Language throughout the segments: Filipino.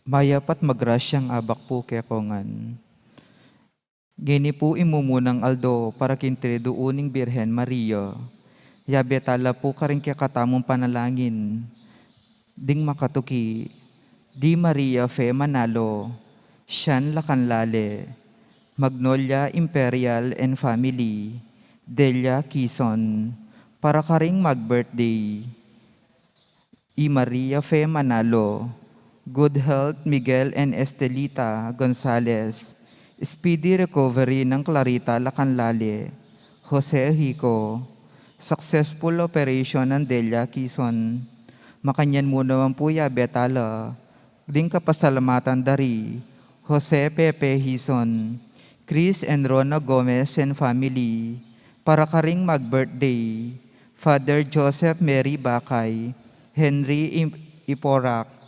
Mayapat magrasyang abak po kekongan. Gini po imumunang aldo para kintrido uning Birhen Maria. Yabetala po karing katamong panalangin. Ding makatuki. Di Maria Fe Manalo. Siyan Lakanlale. Magnolia Imperial and Family. Delia Quezon. Para karing mag-birthday. I Maria Fe Manalo. Good health Miguel and Estelita Gonzalez. Speedy recovery ng Clarita Lacanlale. Jose Hico. Successful operation ng Delia Quezon. Makanyan mo naman po ya betala. Ding kapasalamatan dari. Jose Pepe Hison. Chris and Rona Gomez and family. Para karing mag-birthday. Father Joseph Mary Bakay. Henry Iporak.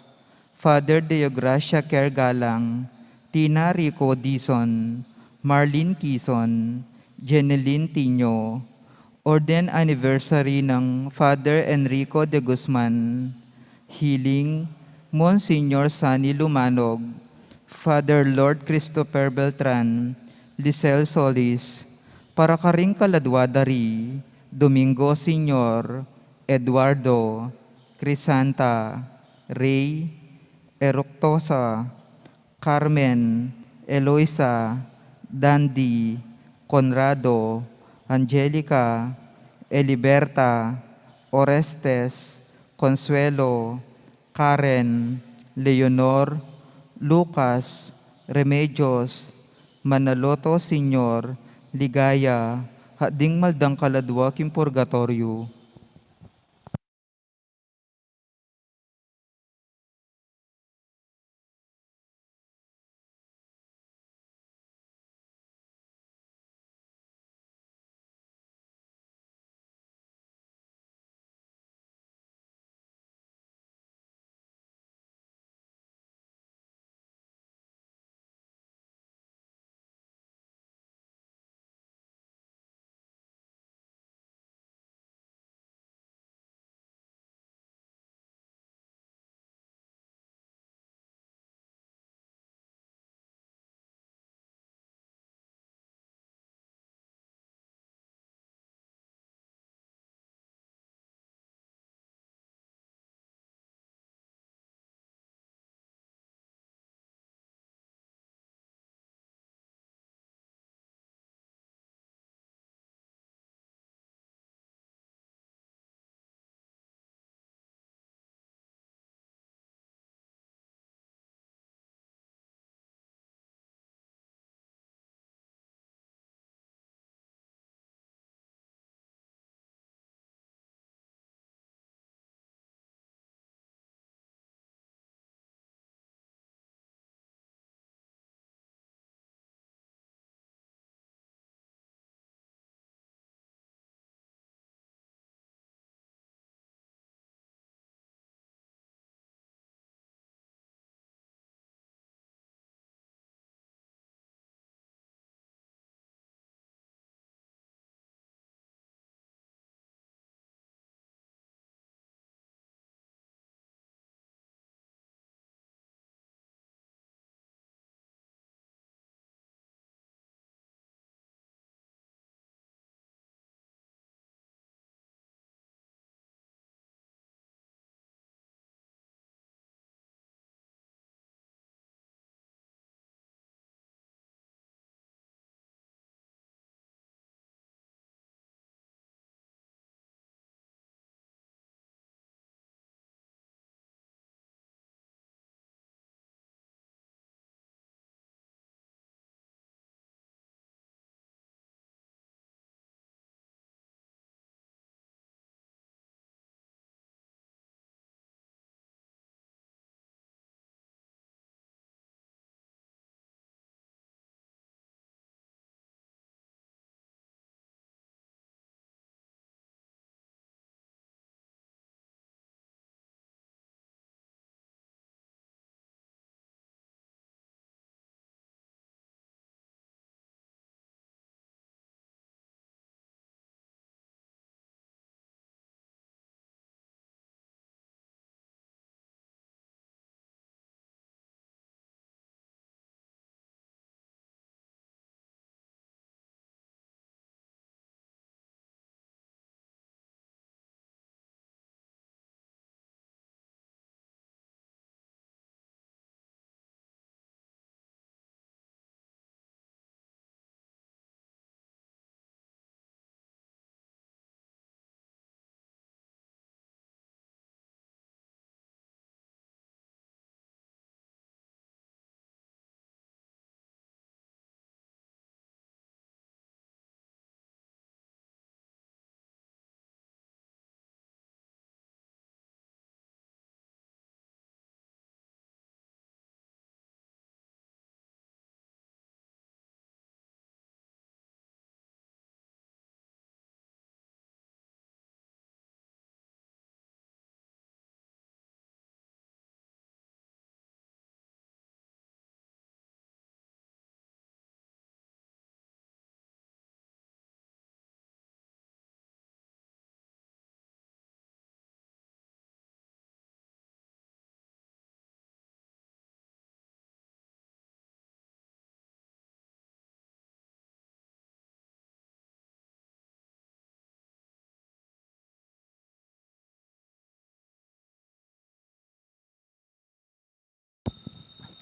Father Deogracia Kergalang, Tina Rico Dizon, Marlene Quezon, Jeneline Tino, Orden Anniversary ng Father Enrico de Guzman, Healing, Monsignor Sani Lumanog, Father Lord Christopher Beltran, Lisel Solis, para karing kaladwadari, Domingo Senior, Eduardo, Crisanta, Ray, Eructosa, Carmen, Eloisa, Dandy, Conrado, Angelica, Eliberta, Orestes, Consuelo, Karen, Leonor, Lucas, Remedios, Manaloto Senior, Ligaya, hading maldang kaladwa kim purgatorio.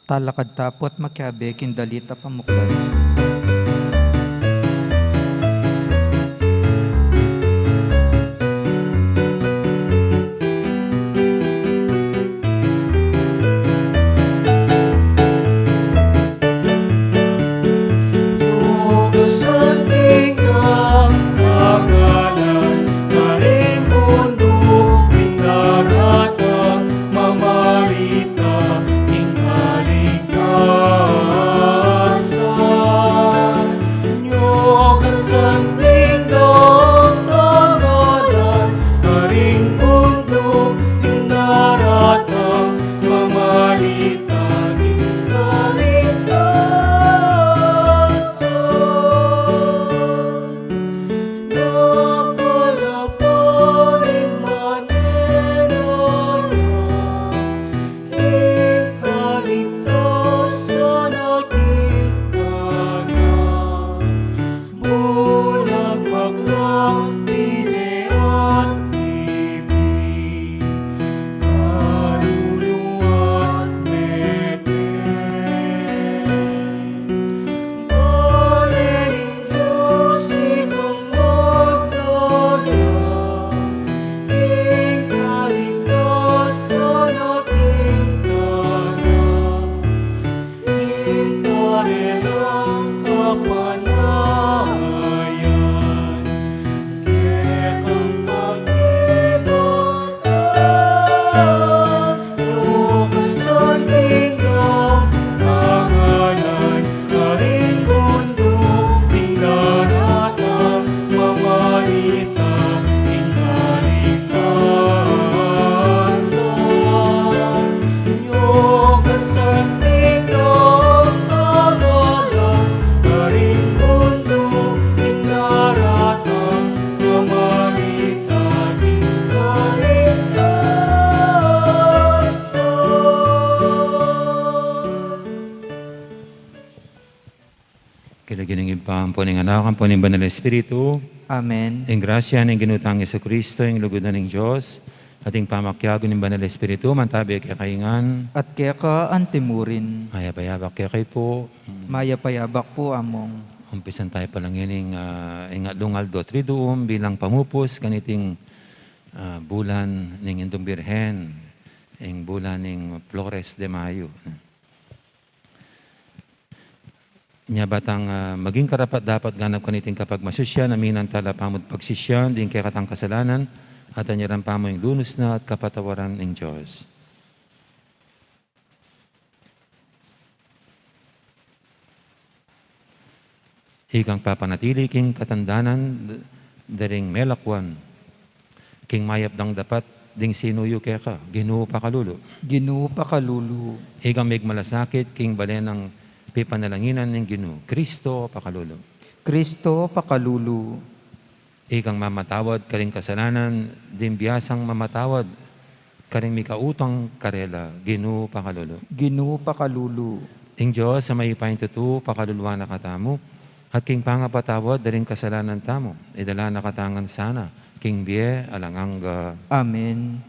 Talakad tapot makyabe kindalita pamuklan. Kinaginingin pa ang puning anak, ang puning banal na Espiritu, Amen. ang grasya ng ginutang Yesu Kristo, ang lugod na ng Diyos, ating pamakyago ng banal na Espiritu, mantabi kay kaingan, At kaya ka antimurin, mayabayabak kay kay po, mayapayabak po among. umpisan tayo palang ining ingadlong aldo triduum bilang pamupos kaniting bulan ng Indong Birhen, ang bulan ng Flores de Mayo. Nya batang maging karapat dapat ganap kaniting kapag masusya namin ang tala pamod pagsisyan din kay katang kasalanan at anyaran pa mo yung lunos na at kapatawaran ng Diyos. Ikang papanatili king katandanan daring melakwan king mayap dang dapat ding sinuyo kaya ka Ginoo pakalulo. Ginoo pakalulu. Ikang malasakit king balenang pipanalanginan ng Ginoo Kristo pakalulo. Kristo pakalulu. Ikang mamatawad karing kasalanan din biyasang mamatawad karing mikautang karela Ginoo pakalulo. Ginoo pakalulu. Ing Diyos sa may paintutu pakaluluwa na katamo at king pangapatawad daring kasalanan tamo idala na katangan sana king biye alanganga Amen.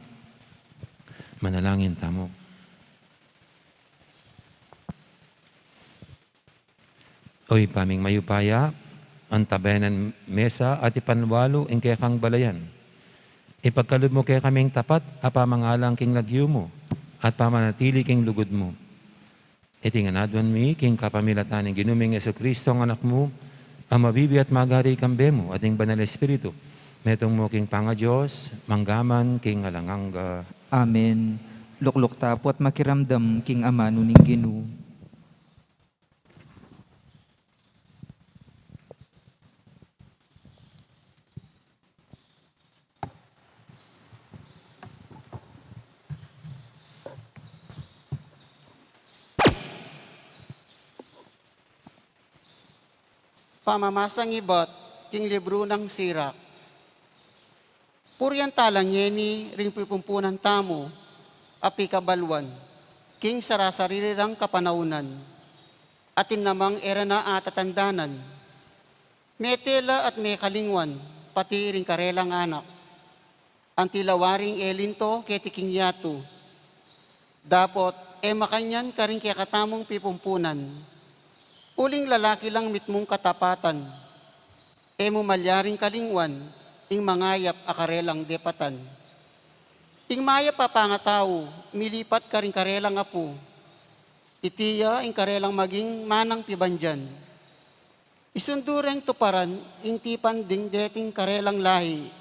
manalangin tamo. Oy paming mayupaya, ang tabayanan mesa at ipanwalo ang kaya kang balayan. Ipagkalod mo kaya kaming tapat, apamangalang king lagyo mo, at pamanatili king lugod mo. Itinganadwan mi, king kapamilatan ng ginuming Yesu Kristo ang anak mo, ang mabibi at magari kambe mo, ating banal na Espiritu. Metong mo king panga Diyos, manggaman king alanganga. Amen. Lukluk tapot makiramdam king amano ning Ginoo. Pamamasang ibot, king libro ng sirak. Puryan talang yeni, ring pipumpunan tamo, api kabalwan, king sarasarili lang kapanaunan, atin namang era na atatandanan, metela at may kalingwan, pati ring karelang anak, ang tilawaring elinto ketiking yato, dapot makanyan karing kaya katamong pipumpunan. Uling lalaki lang mitmong katapatan. Mo malyaring kalingwan, ing mangayap akarelang depatan. Ing maya pa pangatao, milipat karing karelang apo. Itiya ing karelang maging manang pibandyan. Isundureng tuparan, ing tipan ding deting karelang lahi.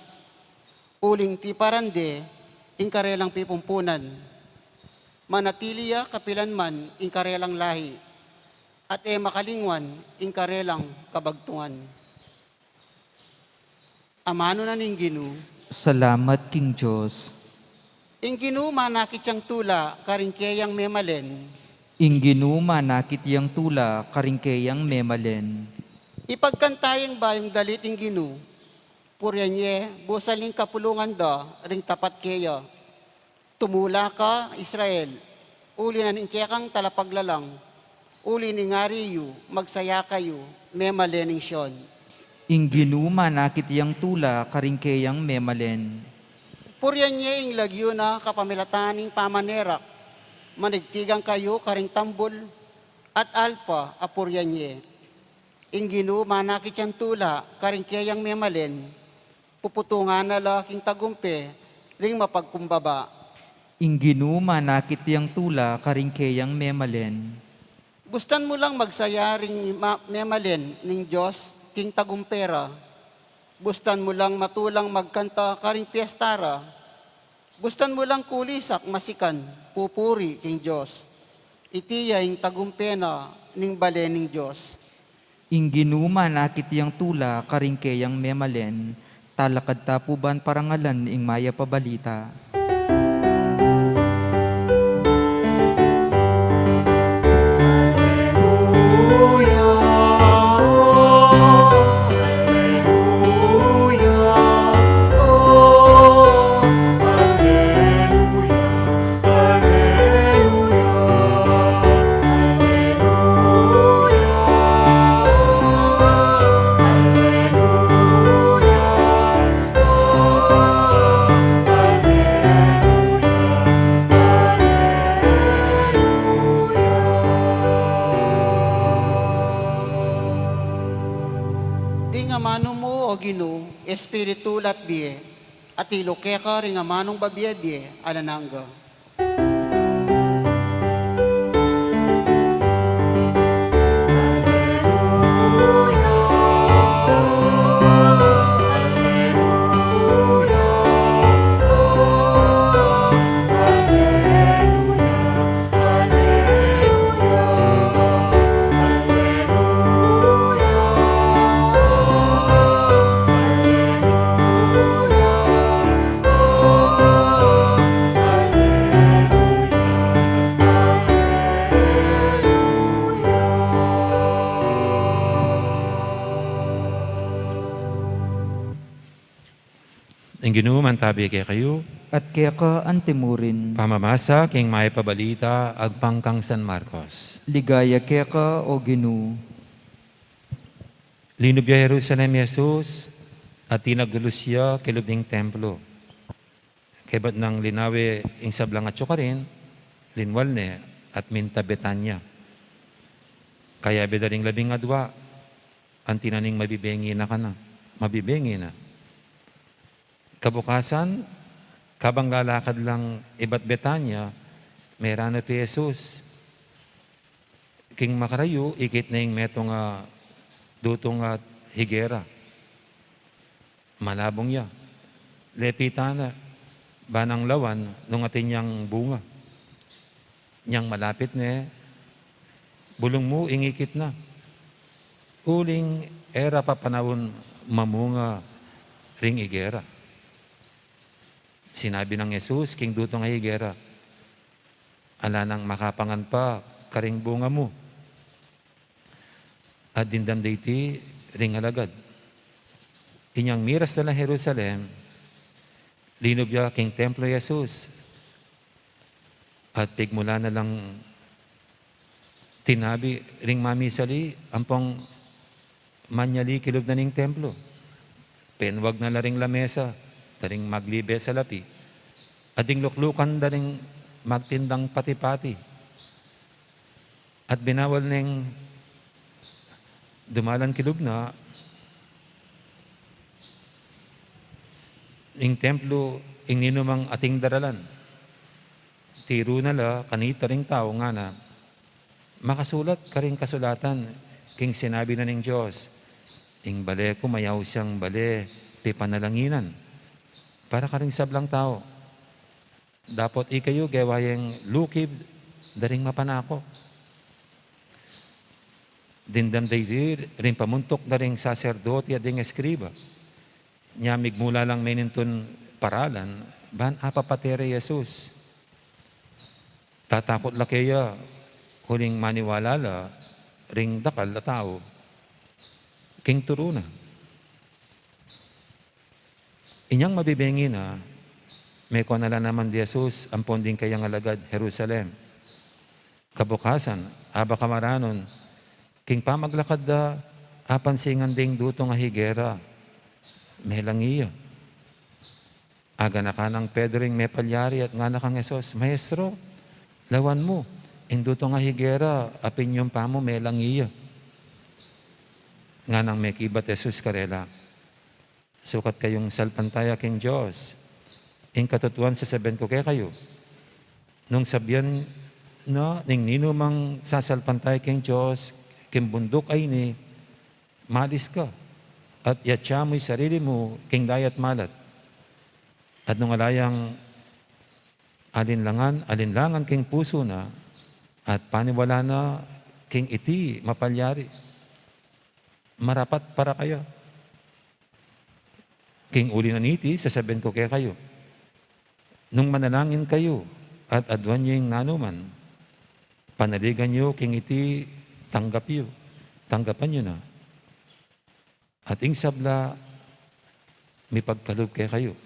Uling tiparan de, ing karelang pipumpunan. Manatiliya kapilanman, ing karelang lahi. At makalingwan, ing karelang kabagtungan. Amano na ning Ginu, Salamat king Diyos. ing Ginu manakit siyang tula, karing kayang memalen. Ingginu manakit yang tula karingkeyang memalen. Ipagkantayang bayang dalit ing Ginu, puryanye, busaling kapulungan da, ring tapat kaya. Tumula ka, Israel, uli na ning kayakang talapaglalang, uli ni ngariyo, magsaya kayo, memalening siyon. Ingginu manakit yang tula karingkeyang memalen. Puryanye ing lagyo na kapamilataning pamanerak, manigtigang kayo karing tambol, at alpa apuryanye. Ing Ginu manakit siyang tula, karing kayang memalen, puputungan na laking tagumpe, ring mapagkumbaba. Ingginu manakit yang tula karingkeyang memalen. Bustan mo lang magsaya ring memalen ning Diyos, king tagumpera. Bustan mo lang matulang magkanta karing piestara. Bustan mo lang kulisak masikan, pupuri king Diyos. Itiya ing tagumpena ning balen ning Diyos. Ingginu manakit yang tula karingkeyang memalen. Talakad tapuban parangalan ing maya pabalita. Di nga mano mo o Ginu, espiritu lat biye, at iloke ka ring nga manong babiye biye, alanangga. Ang Ginoo man tabi kay kayo, At kaya ka antimurin. pamamasa king may pabalita agpangkang San Marcos. Ligaya kaya ka o Ginu. Linubya Jerusalem Jesus at tinaggulusya kilubing templo. Kebat nang linawi ing sablang at rin, linwal ne at minta Betanya. Kaya bedaring labing adwa, ang tinaning mabibengi na ka na. Mabibengi na. Kabukasan, kabang lalakad lang ibat Betanya, merano ti Jesus. King makarayo, ikit na yung metong dutong higera. Malabong ya. Lepitana, banang lawan, nung atin niyang bunga. Niyang malapit ne, bulong mo, ingikit na. Uling era pa panahon mamunga ring higera. Sinabi ng Jesus, king dutong higera, ala nang makapangan pa, karing bunga mo. At dindam dayti, ring alagad. Inyang miras na lang Jerusalem, linubya king templo Jesus. At tigmula na lang tinabi, ring mamisali, ampong manyali kilub na ning templo. Penwag na laring lamesa, daring maglibe sa lapi. At ding luklukan daring magtindang pati-pati. At binawal ning dumalan kilugna, ing templo, ing ninumang ating daralan. Tiro na la, kanita ring tao nga na, makasulat ka ring kasulatan, king sinabi na ning Diyos, ing bale ko mayaw siyang bale, ti panalanginan, para ka ring sablang tao. Dapat ikayo gawayeng lukib, daring mapanako. Dindam daydir, rin pamuntok na rin saserdote at ding eskriba. Nyamig mula lang meninton paralan, ban apapatere Jesus. Tatakot la kaya, huling maniwala la, ring dakal na tao, king turuna. Inyang mabibengi na, may kuanala naman di Jesus, ang ponding kayang alagad, Jerusalem. Kabukasan, aba kamaranon, king pamaglakad da, apansingan ding duto nga higera, may langiya. Aga na ka ng Pedring may palyari at nga na kang Jesus, Maestro, lawan mo, induto nga higera, apin yung pamo may langiya. Nga nang may kibat Jesus karela, sukat kayong salpantaya king Diyos, ing katutuan sa sabihin ko kaya kayo, nung sabihan no, ning ninumang sasalpantay king Diyos, king bundok ay ni, malis ka, at yatya mo'y sarili mo, king dayat malat. At nung alayang alinlangan king puso na, at paniwala na king iti mapalyari, marapat para kayo. King uli na niti, sasabihin ko kaya kayo, nung manalangin kayo, at adwan niyo yung nanuman, panaligan niyo king iti tanggapan niyo na. At ing sabla, may pagkalob kaya kayo.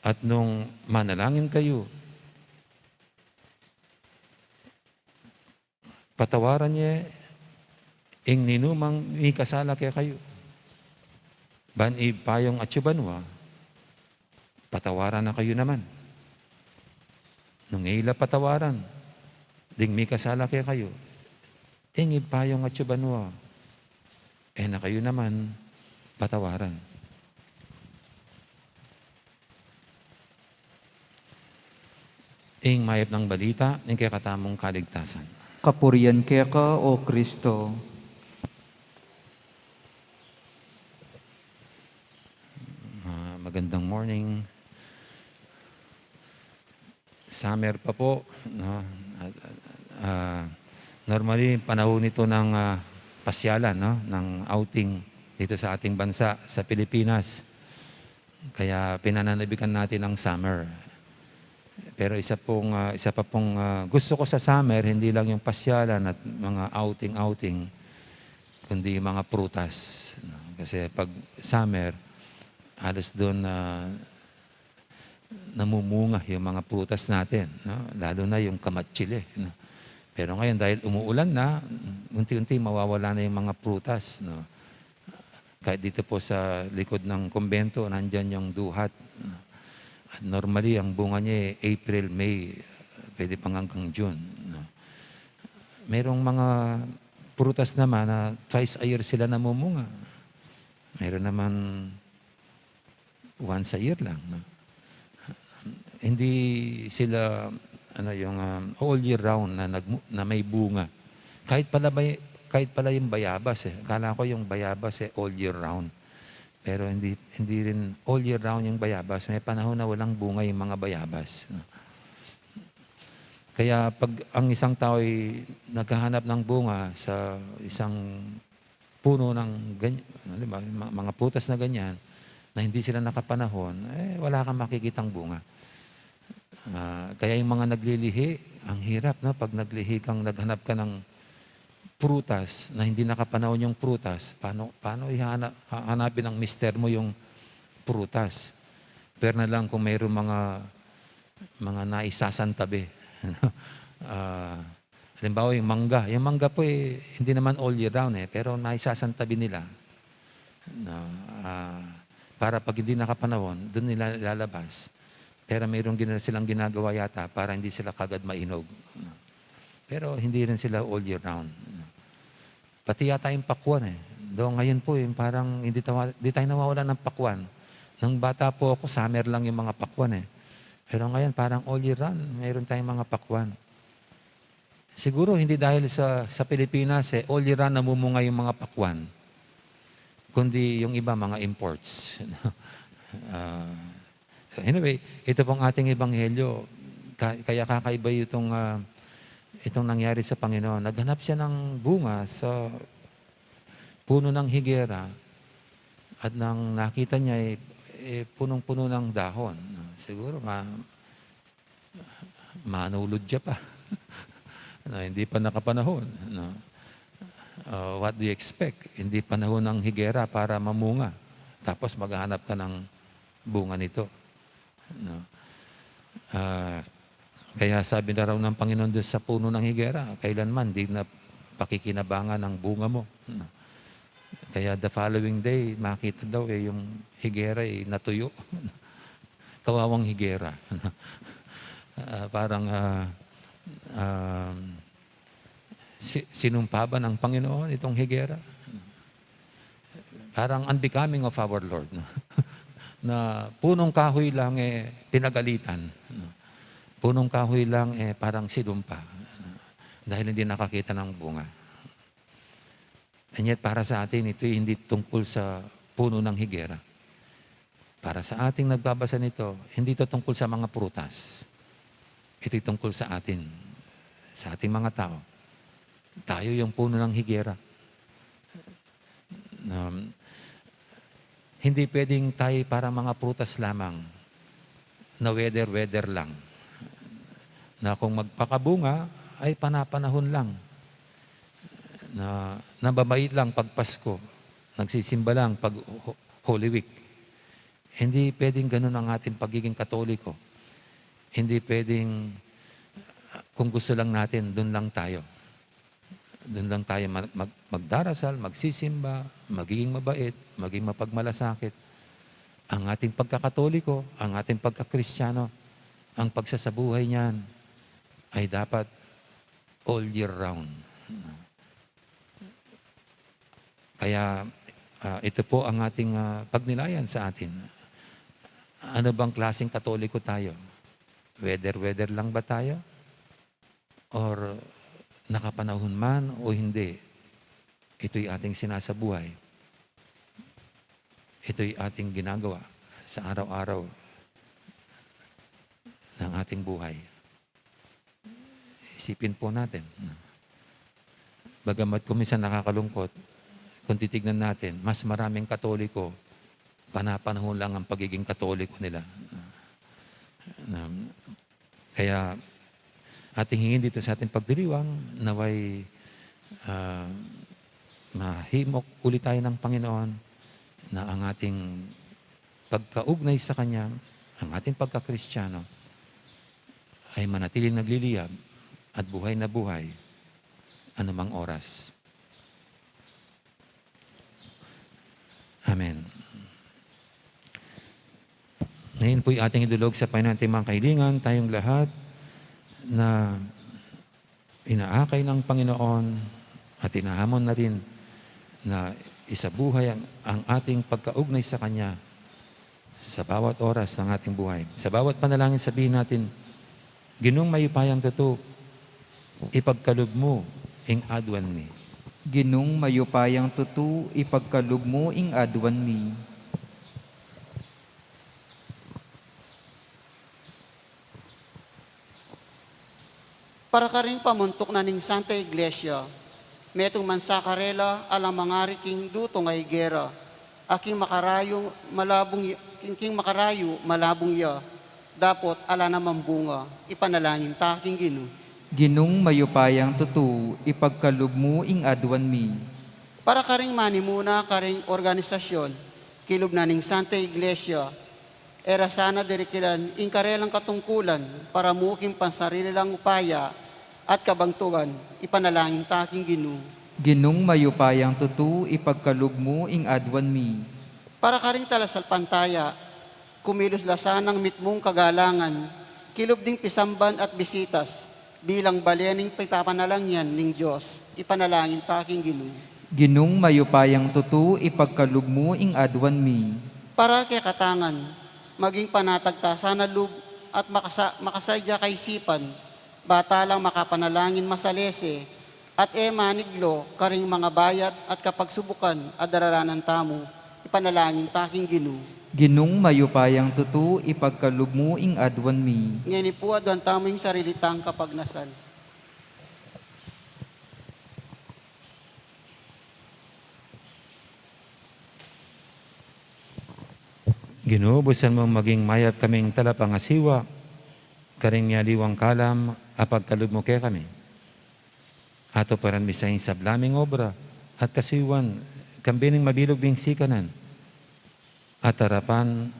At nung manalangin kayo, patawaran niya, ing ninumang may kasala kaya kayo. Ban ipayong atsubanwa, patawaran na kayo naman. Nung ila patawaran, ding may kasala kaya kayo, ing ipayong atsubanwa, na kayo naman patawaran. Ing mayap ng balita, ing kaya katamong kaligtasan. Kapurian kaya ka, O Kristo. Magandang morning. Summer pa po. No? Normally, panahon ito ng pasyalan, no? Ng outing dito sa ating bansa, sa Pilipinas. Kaya pinananabikan natin ang summer. Pero isa pa pong gusto ko sa summer, hindi lang yung pasyalan at mga outing, kundi mga prutas. No? Kasi pag summer, halos doon namumunga yung mga prutas natin, no? Lalo na yung kamatsile. No? Pero ngayon dahil umuulan na, unti-unti mawawala na yung mga prutas. No? Kahit dito po sa likod ng kumbento, nandyan yung duhat. No? At normally, ang bunga niya April, May, pwede pang hanggang June. No? Merong mga prutas naman na twice a year sila namumunga. Meron naman once a year lang. No? Hindi sila yung all year round na may bunga. Kahit pala yung bayabas Akala ko yung bayabas all year round. Pero hindi rin all year round yung bayabas. May panahon na walang bunga yung mga bayabas. Kaya pag ang isang tao ay naghahanap ng bunga sa isang puno ng ganyan, mga putas na ganyan, na hindi sila nakapanahon, wala kang makikitang bunga. Kaya yung mga naglilihi, ang hirap, no? Pag naglihi kang, naghanap ka ng prutas na hindi nakapanahon yung prutas, paano hanapin ng mister mo yung prutas? Pero na lang kung mayroong mga naisasantabi. Halimbawa yung mangga. Yung mangga po hindi naman all year round pero naisasantabi nila. Para pag hindi nakapanahon, doon nila lalabas. Pero mayroong silang ginagawa yata para hindi sila kagad mainog. Pero hindi rin sila all year round. Pati yata yung pakwan eh. Doon ngayon po yung parang hindi tayo nawawala ng pakwan. Nung bata po ako, summer lang yung mga pakwan eh. Pero ngayon parang all year round, mayroon tayong mga pakwan. Siguro hindi dahil sa Pilipinas eh, all year round namumunga yung mga pakwan. Kundi yung iba mga imports. So anyway, ito pong ating ebanghelyo. Kaya kakaiba itong nangyari sa Panginoon. Naghanap siya ng bunga sa puno ng higera at nang nakita niya punong-puno ng dahon. Siguro manulod siya pa. Hindi pa nakapanahon. What do you expect? Hindi panahon ng higera para mamunga. Tapos maghahanap ka ng bunga nito. Kaya sabi na raw ng Panginoon doon sa puno ng higera, kailanman di na pakikinabangan ng bunga mo. Kaya the following day, makita daw yung higera natuyo. Kawawang higera. Parang sinumpa ba ng Panginoon itong higera? Parang unbecoming of our Lord. Na punong kahoy lang pinagalitan. Punong kahoy lang parang sinumpa. Dahil hindi nakakita ng bunga. And yet para sa atin, ito hindi tungkol sa puno ng higera. Para sa ating nagbabasa nito, hindi ito tungkol sa mga prutas. Ito'y tungkol sa atin, sa ating mga tao. Tayo yung puno ng higera. Hindi pwedeng tayo para mga prutas lamang na weather lang. Na kung magpakabunga, ay panapanahon lang. Na nababait lang pag Pasko, nagsisimba lang pag Holy Week. Hindi pwedeng ganun ang ating pagiging Katoliko. Hindi pwedeng kung gusto lang natin, doon lang tayo. Doon lang tayo magdarasal, magsisimba, magiging mabait, maging mapagmalasakit. Ang ating pagkakatoliko, ang ating pagkakristyano, ang pagsasabuhay niyan ay dapat all year round. Kaya ito po ang ating pagnilayan sa atin. Ano bang klaseng katoliko tayo? Weather lang ba tayo? Or nakapanahon man o hindi? Ito'y ating sinasabuhay. Ito'y ating ginagawa sa araw-araw ng ating buhay. Isipin po natin. Bagamat kung minsan nakakalungkot, kung titignan natin, mas maraming Katoliko, panapanahon lang ang pagiging Katoliko nila. Kaya ating hingin dito sa ating pagdiriwang, naway mahimok ulit tayo ng Panginoon na ang ating pagkaugnay sa Kanya, ang ating pagkakristyano, ay manatiling nagliliyab at buhay na buhay anumang oras. Amen. Ngayon po'y ating idulog sa Panginoon ating mga kailingan, tayong lahat na inaakay ng Panginoon at inahamon na rin na isabuhay ang ating pagkaugnay sa Kanya sa bawat oras ng ating buhay. Sa bawat panalangin sabihin natin, Ginong mayupayang totoo, ipagkaloob mo ing adwan mi. Ginong mayupayang tutu, ipagkaloob mo ing adwan mi. Para ka rin pamuntok na ning Santa Iglesia, metong mansakarela alang mga riking duto nga higera, aking makarayo malabong ya, dapot ala namang bunga, ipanalangin ta aking Gino. Ginong mayupayang tutu, ipagkaloob mo ing adwan mi. Para ka rin manimuna ka rin organisasyon, kilub na ning Santa Iglesia, era sana dirikilan ing karelang katungkulan para muking pansarili lang upaya at kabangtugan, ipanalangin ta aking Gino. Ginong mayupayang tutu, ipagkaloob mo ing adwan mi. Para ka rin talasal pantaya, kumilos lasanang mitmong kagalangan, kilub ding pisamban at bisitas, bilang balyaning pipapanalangyan ning Diyos, ipanalangin ta aking Ginoo. Ginong mayupayang tutu ipagkalub mo ing adwan mi. Para kay katangan, maging panatagta sana lub at makasadya kay sipan, bata lang makapanalangin masalese, at maniglo karing mga bayat at kapag subukan adaralanan tamo, ipanalangin ta aking Ginoo. Ginong mayupayang tutu ipagkalub mo ing adwan mi. Ngayon po adwan tamo yung sarili tang kapagnasan. Ginoo, busan mo maging mayat kaming talapangasiwa, karing niya liwang kalam, apagkalub mo kay kami. Ato paran misahin sa blaming obra, at kasiwan, kambining mabilog bing sikanan, at arapan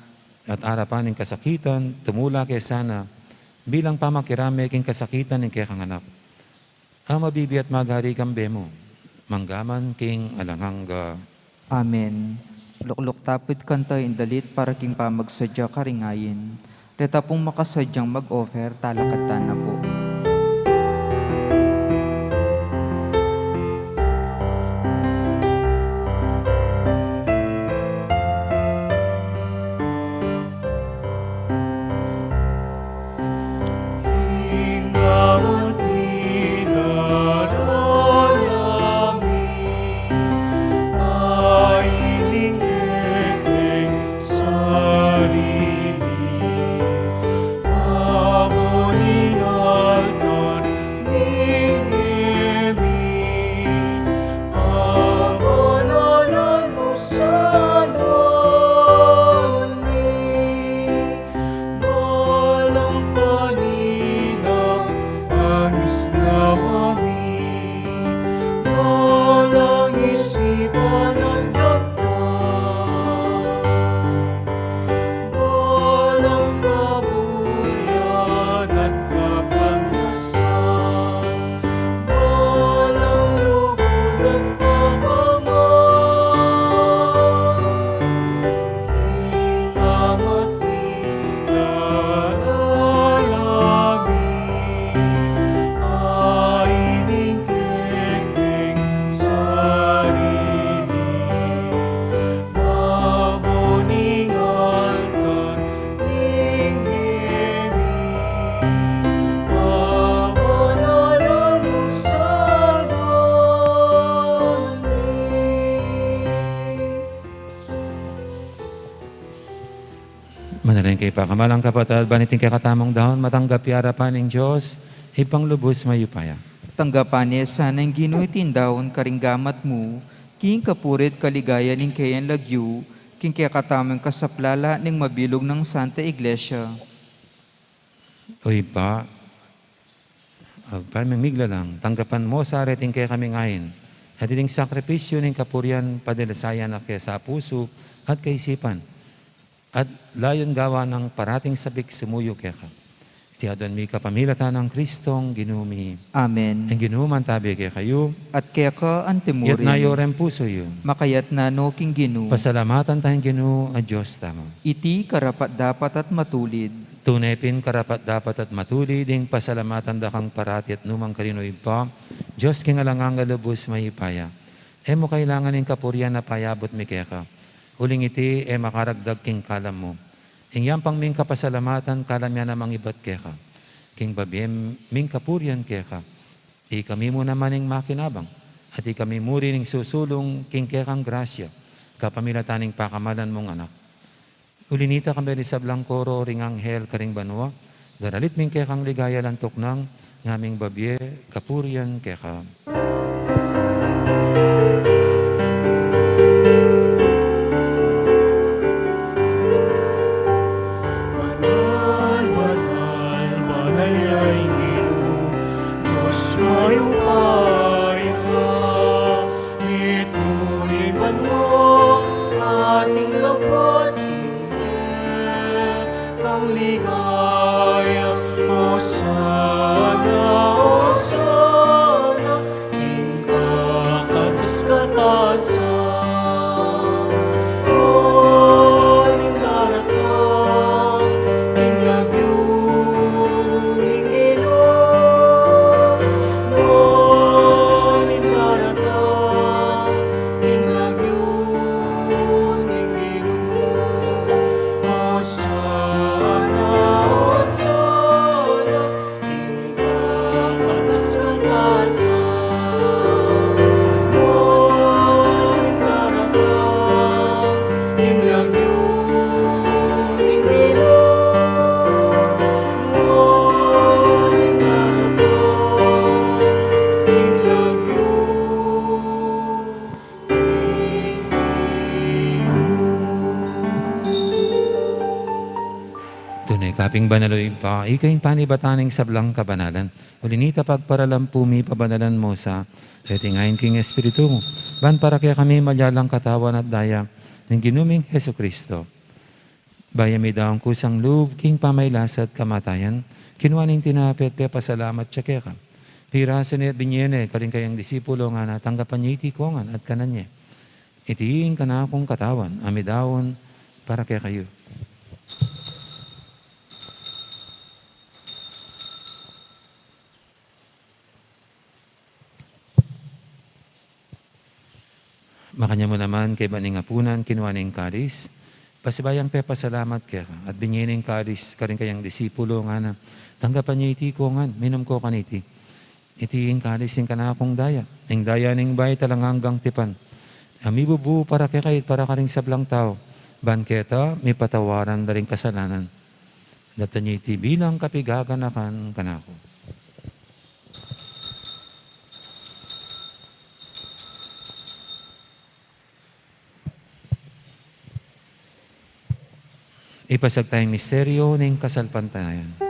ng kasakitan, tumula kay sana, bilang pamakirame king kasakitan ng kay kanganak. Ang mabibi at maghari kambe mo, manggaman king alangangga. Amen. Lukluk tapit kanta indalit para king pamagsadya karingayin. Reta pong makasadyang mag-offer talakatan na po. Manalangin kay pakamalang kapatid, baniting kay katamong dahon, matanggap harapan ng Diyos, ipanglubos mayupaya. Tanggapan niya sana ang ginuitin dahon karinggamat mo, king kapurit kaligaya ning kayan lagyu, king kaya katamang kasaplala ning mabilog ng Santa Iglesia. Uy pa, pamimigla lang, tanggapan mo sa areting kay kami ngayon, at iting sakripisyo ng kapurian padilasayan na kaya sa puso at kaisipan. At layon gawa ng parating sabik sumuyo kaya ka. Tiyadon mi kapamilatan ng Kristong ginumi. Amen. Ang ginuman tabi kaya kayo. At kaya ka Yat antimurin, na yorem puso yun. makayat na no king ginu, Pasalamatan tayong ginu a Diyos tamo. iti karapat dapat at matulid. Tunay pin karapat dapat at matuli ding pasalamatan da kang parati at numang karinoy pa. Diyos king alangang galubos mayipaya. E mo kailangan ng kapurian na payabot mi kaya ka. Uling iti makaragdag king kalam mo. Ingyang pang ming kapasalamatan kalam yan namang ibat kaya ka. King babiem ming kapurian kaya ka. Kami mo naman ng makinabang. At kami mo rin ng susulong king kaya kang grasya. Kapamilataning pakamalan mong anak. Ulinita kami rin sa Blancoro ring anghel karing banwa. Daralit ming kaya kang ligaya lantok ng ngaming babye kapurian kaya ka. Aping banaloy pa, ikay panibataning sablang kabanalan. Ulinita pagparalampumi pabanalan mo sa retingayin king Espiritu mo. Ban para kaya kami malyalang katawan at daya ng ginuming Heso Kristo. Bayami daong kusang loob, king pamaylasat kamatayan, kinuaning tinapet, pasalamat siya kaya ka. Piraso ni at binyene, kaling kayang disipulo nga natanggapan niya itikongan at kananya. Itiin ka na akong katawan, amidawon para kaya kayo. Makanya mo naman kay baning apunan, kinuaning karis, pasibayang pasalamat kaya at binyining karis, karing kayang disipulo nga na, tanggapan niya iti kongan, minom ko kaniti. Itiin karis yung kanakong daya, ang daya ning bay talang hanggang tipan. Amibubu para kay kahit para karing sablang tao, banketa, may patawaran na rin kasalanan. Data niya iti bilang kapigaganakan kanako. Ipasag tayong misteryo ng kasalpantayan.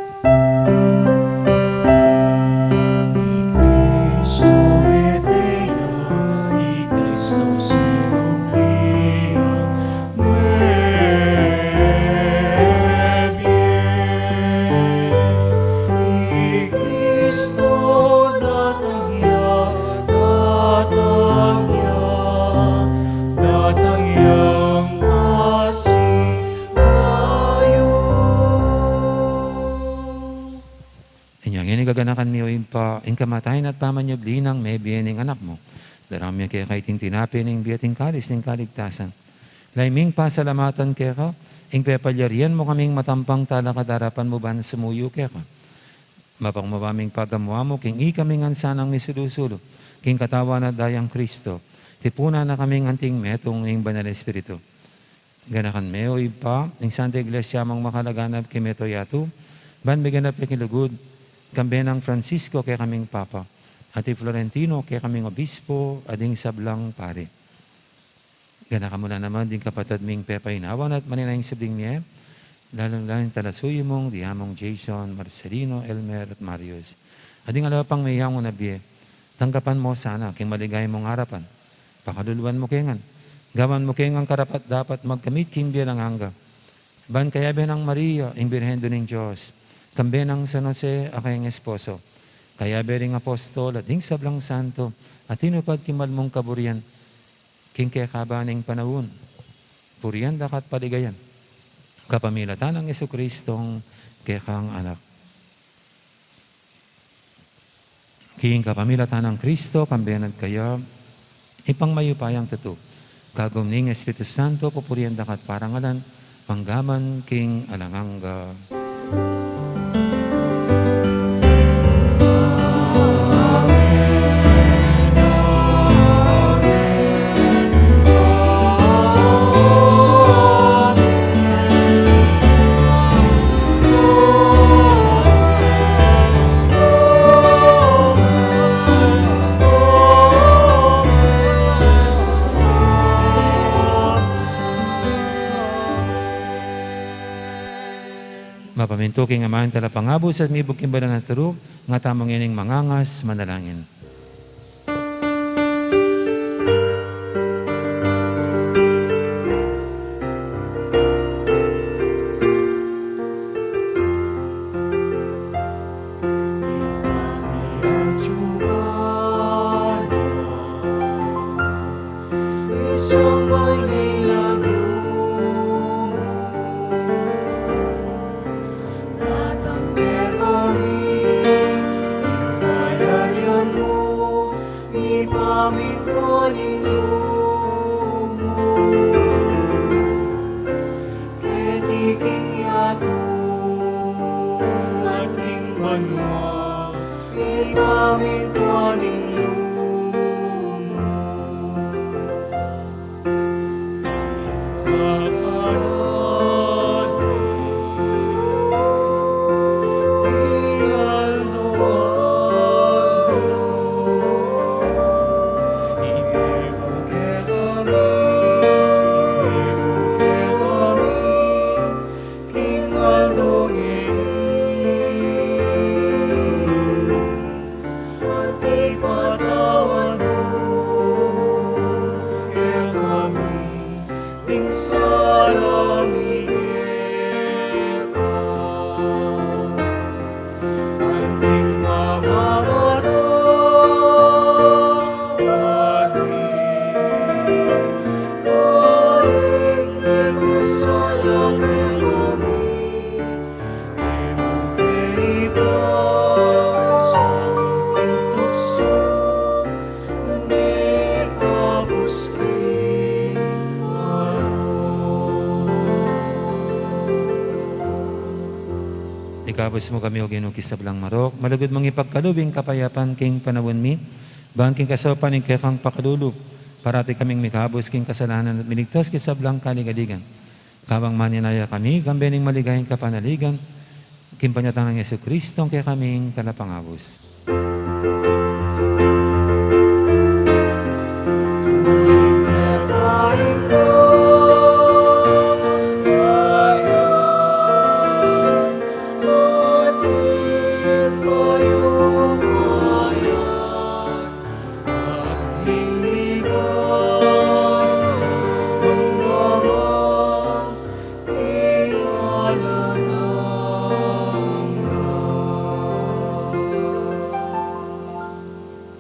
Gaganakan niyo pa, in kamatayin at pamanyob linang may biyening anak mo. Darami kaya kaiting tinapin ng biyating kalis ng kaligtasan. Laiming pasalamatan kaya ka, ing pepalyarian mo kaming matampang talakadarapan mo ban sumuyo kaya ka. Mapangmabaming pagamuha mo, king ikaming ansanang misulusulo, king katawan at dayang Kristo, tipuna na kaming anting metong ng banal Espiritu. Ganakan meo pa, ing Santa Iglesia mong makalaganap kay meto yatu, ban biganap kilugod, Kambenang Francisco kaya kaming Papa, Ati Florentino kaya kaming Obispo, ading sablang pare. Gana ka muna naman din kapatid ming Pepainawan at maninayang sabling niya, lalong talasuyo mong diamong Jason, Marcelino, Elmer at Marius. Ading alaw pang mayang mo na biye, tanggapan mo sana king maligay mong harapan. Pakaluluan mo kengan, gawan mo kengang karapat dapat magkamit king biya ng hangga. Ban kaya benang Maria, ing Birhendo ng Diyos, kambenang San Jose, akayang esposo. Kaya bering apostol, at ding sablang santo, at tinupad kimal mong kaburian, king kaya kabaning panahon. Purian dakat paligayan. Kapamilatan ng Jesucristong kaya kang anak. King kapamilatan ng Kristo, kambenan kaya, ipangmayupayang tuto. Kagum ning Espiritu Santo, pupurian dakat parangalan, panggaman king alanganga. Mapaminto king amahan talapangabos at mibog kimbalan na turo, nga tamang yaning mangangas, manalangin. King Aldongin Gabos mo kami o ginukis sa blang marok. Malagod mong ipagkalubing kapayapan king panawon mi. Bangking kasapan ing kekang pakalulub. Parati kaming mikabos king kasalanan at minigtas kisablang kaligaligan. Kawang maninaya kami, gambening maligayang kapanaligan. Kimpanyatang ng Yesu Kristo kaya kaming talapangabos.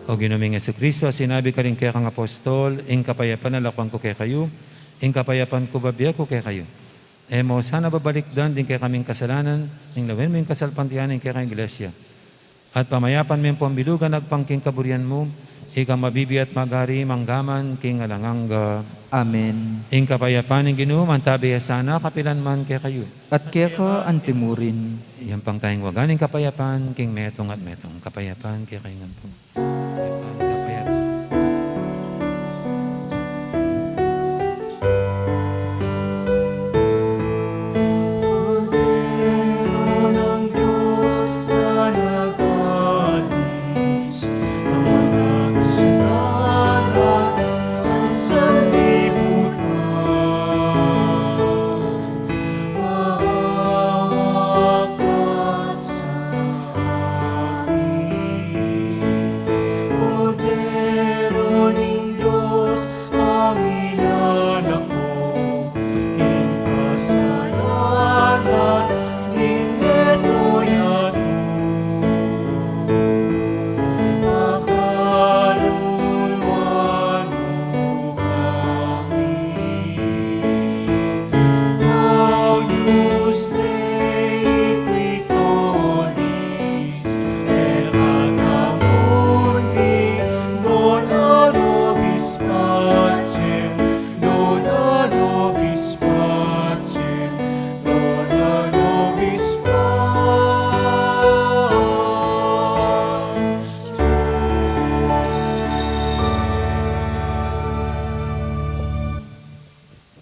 O ginuming Yesu Kristo, sinabi ka rin kaya kang apostol, ing kapayapan na lakwang ko kaya kayo, ing kapayapan ko babiya ko kaya kayo. Mo sana babalikdan din kaya kaming kasalanan, ing lawin mo yung kasalpantian ing kaya kang iglesia. At pamayapan mo yung pambilugan nagpangking kaburian mo, ika mabibi at magari manggaman king alanganga. Amen. Ing kapayapan ing Ginoo, mantabi sana kapilan man kaya kayo. At kaya ka antimurin. Iyang pang tayong waganing kapayapan, king metong at metong. Kapayapan kaya kayo nga po.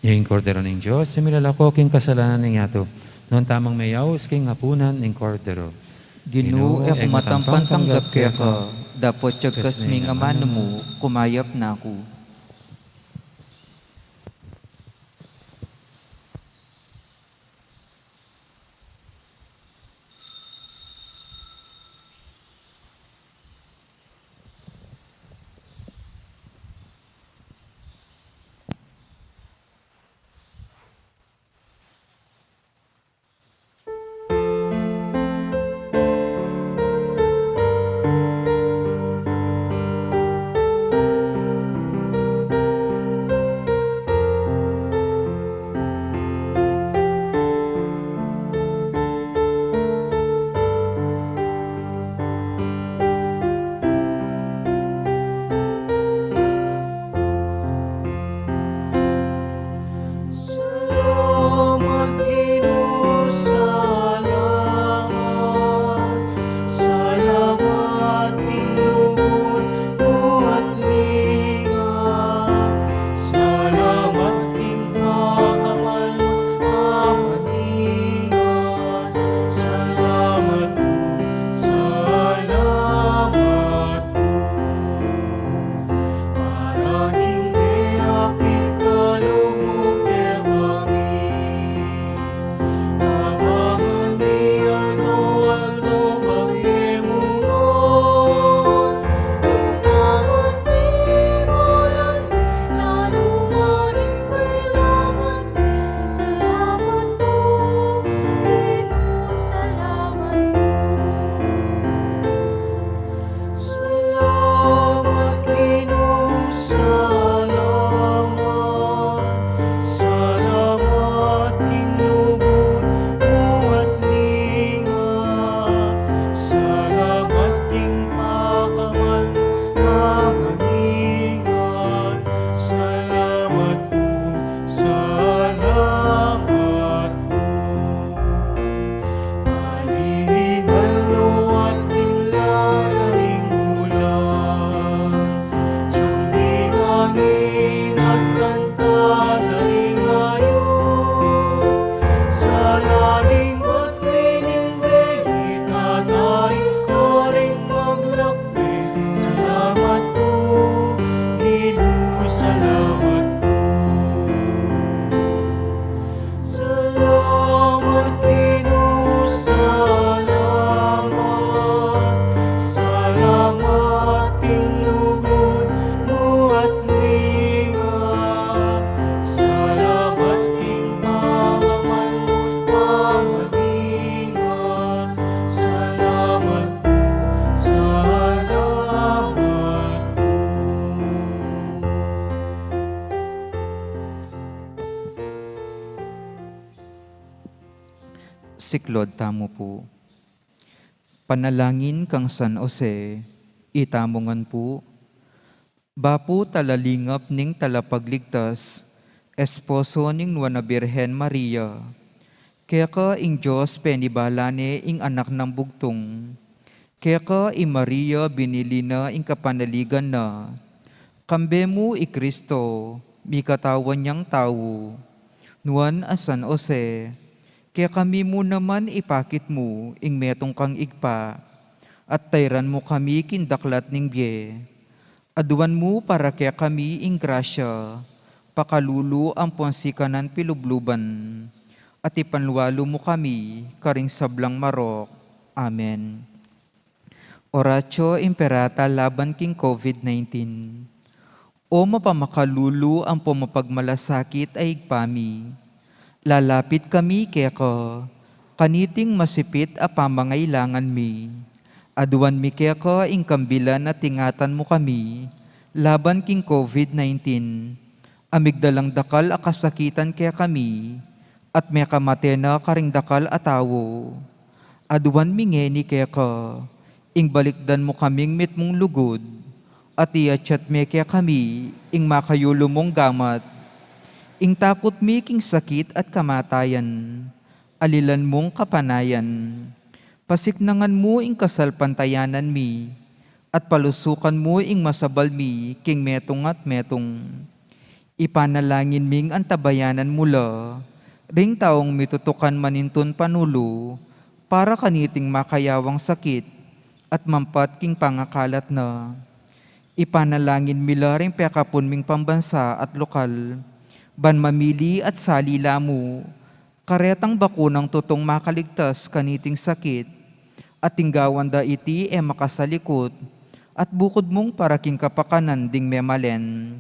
Yung kordero ng Diyos, similalako king kasalanan ng yato, noon tamang mayaws king hapunan ng kordero. Ginoo, ek matampan tanggap kaya ka. Dapat tiyagkas ming amano mo, kumayap na ako. siklod tamo po. Panalangin kang San Jose, itamongan po. Bapo talalingap ning talapagligtas, esposo ning Nuana Birhen Maria. Kaya ka ing Diyos penibalane ing anak ng bugtong. Kaya ka ing Maria binili na ing kapanaligan na. Kambe mo i Kristo, mi katawan niyang tao. Nuan a San Jose, kaya kami mo naman ipakit mo ing metong kang igpa, at tayran mo kami kindaklat ning biye. Aduan mo para kaya kami ing grasya, pakalulu ang ponsikanan pilubluban, at ipanluwalo mo kami karing sablang marok. Amen. Oratio Imperata laban king COVID-19. O mapamakalulu ang pumapagmalasakit ay igpami. Lalapit kami kaya ka, kaniting masipit a pamangailangan mi. Aduan mi kaya ka ing kambilan na tingatan mo kami, laban king COVID-19. Amigdalang dakal a kasakitan kaya kami, at may kamate na karing dakal a tawo. Aduan mi ngeni kaya ka, ing balikdan mo kaming mitmong lugod, at iachat me kaya kami, ing makayulo mong gamat. Ing takot mi king sakit at kamatayan, alilan mong kapanayan. Pasiknangan mo ing kasalpantayanan mi, at palusukan mo ing masabal mi king metong at metong. Ipanalangin ming antabayanan mula, ring taong mitutukan maninton panulo, para kaniting makayawang sakit, at mampat king pangakalat na. Ipanalangin mila ring pekapon ming pambansa at lokal, ban mamili at salila mo, karetang bakunang tutong makaligtas kaniting sakit, at tinggawan da iti makasalikot, at bukod mong paraking kapakanan ding memalen.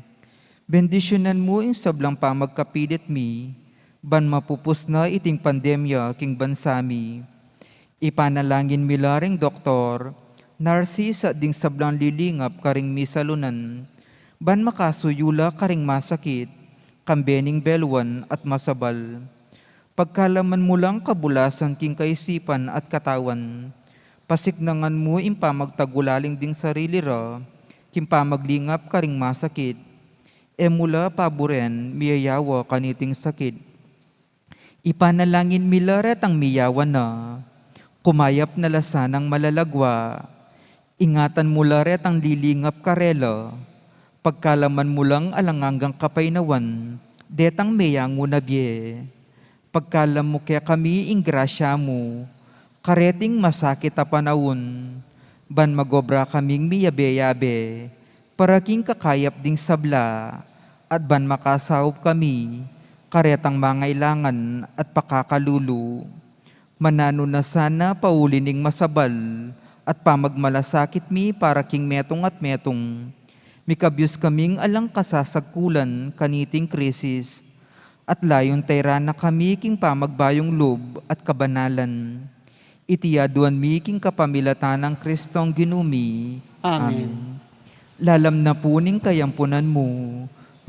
Bendisyonan mo ing sablang pamagkapilit mi, ban mapupus na iting pandemya king bansami. Ipanalangin mila ring doktor, narsis at ding sablang lilingap karing misalunan, ban makasuyula karing masakit, kambening belwan at masabal. Pagkalaman mo lang kabulasan king kaisipan at katawan, pasiknangan mo ing pamagtagulaling ding sarili ra, king pamaglingap karing masakit, mula paboren miyayawa kaniting sakit. Ipanalangin milaret ang miyawan na, kumayap na lasanang malalagwa, ingatan mula ret ang lilingap karela, pagkalaman mo lang alanganggang kapainawan, detang meyango na biye. Pagkalam mo kaya kami ing grasya mo, kareting masakit a panahon, ban magobra kaming miyabe-yabe, paraking kakayap ding sabla, at ban makasahop kami, karetang mangailangan at pakakalulu. Manano na sana paulining masabal, at pamagmalasakit mi para king metong at metong. Mikabyos kaming alang kasasagkulan kaniting krisis, at layon tayra na kami king pamagbayong loob at kabanalan. Itiyaduan mi king kapamilatan ng Kristong ginumi. Amen. Lalam na puning kayampunan mo,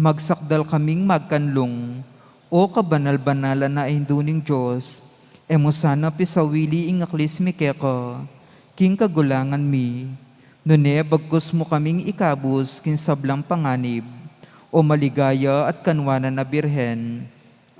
magsakdal kaming magkanlong, o kabanal-banalan na induning Diyos, emo sana pisawili ing aklis mi keka, king kagulangan mi, nune bagkus mo kaming ikabus kin sablang panganib, o maligaya at kanwanan na Birhen.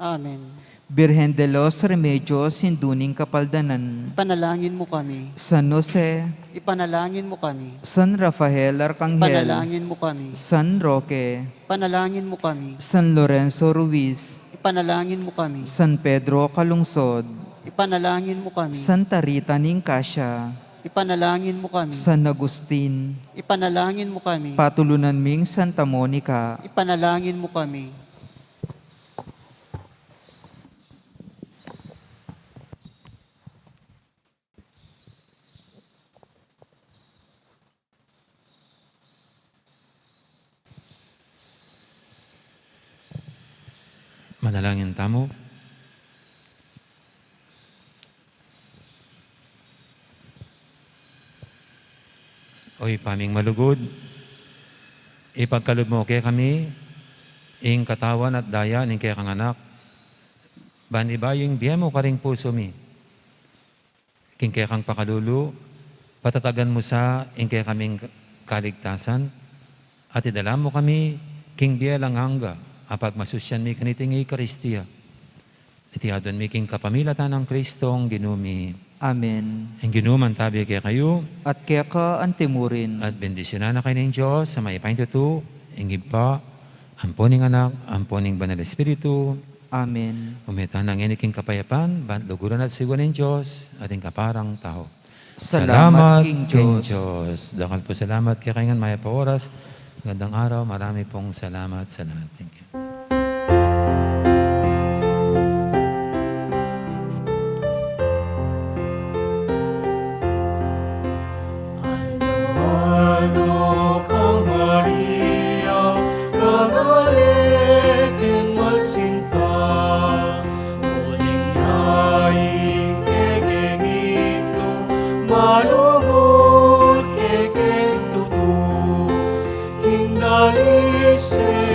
Amen. Birhen de los Remedios, hinduning kapaldanan. Ipanalangin mo kami. San Jose, Ipanalangin mo kami. San Rafael Arcangel, Ipanalangin mo kami. San Roque, Ipanalangin mo kami. San Lorenzo Ruiz, Ipanalangin mo kami. San Pedro Calungsod, Ipanalangin mo kami. Santa Rita Ninkasya, Ipanalangin mo kami. San Agustin, Ipanalangin mo kami. Patulunan ming Santa Monica, Ipanalangin mo kami. Manalangin tamo. Oy, paming malugod, ipagkalod mo kay kami, ing katawan at daya ning kay kang anak, ban ibayong biya mo karing puso mi, king kaya kang pakalulu, patatagan mo sa ingkaya kaming kaligtasan, at idala mo kami king biyalang hangga, apag masusyan mi kaniting Eucharistia. Iti adon mi king kapamilatan ng Kristong ginumi. Amen. Ang ginuman tabi kaya kayo, At kaya ka antimurin. at bendisyonan na kayo ng Diyos sa may paintuto, ingib pa, amponing anak, amponing banal Espiritu, Amen. umitan ng iniking kapayapan, luguran at siwa ng Diyos, ating kaparang tao. Salamat, King Diyos. Dakal po salamat kaya kayo maya pa oras. Gandang araw, marami pong salamat sa lahat. Thank you. Ado kang Maria, kagaling magsinta, muling yaing kekengito, malubot kekeng tutu, king dalisay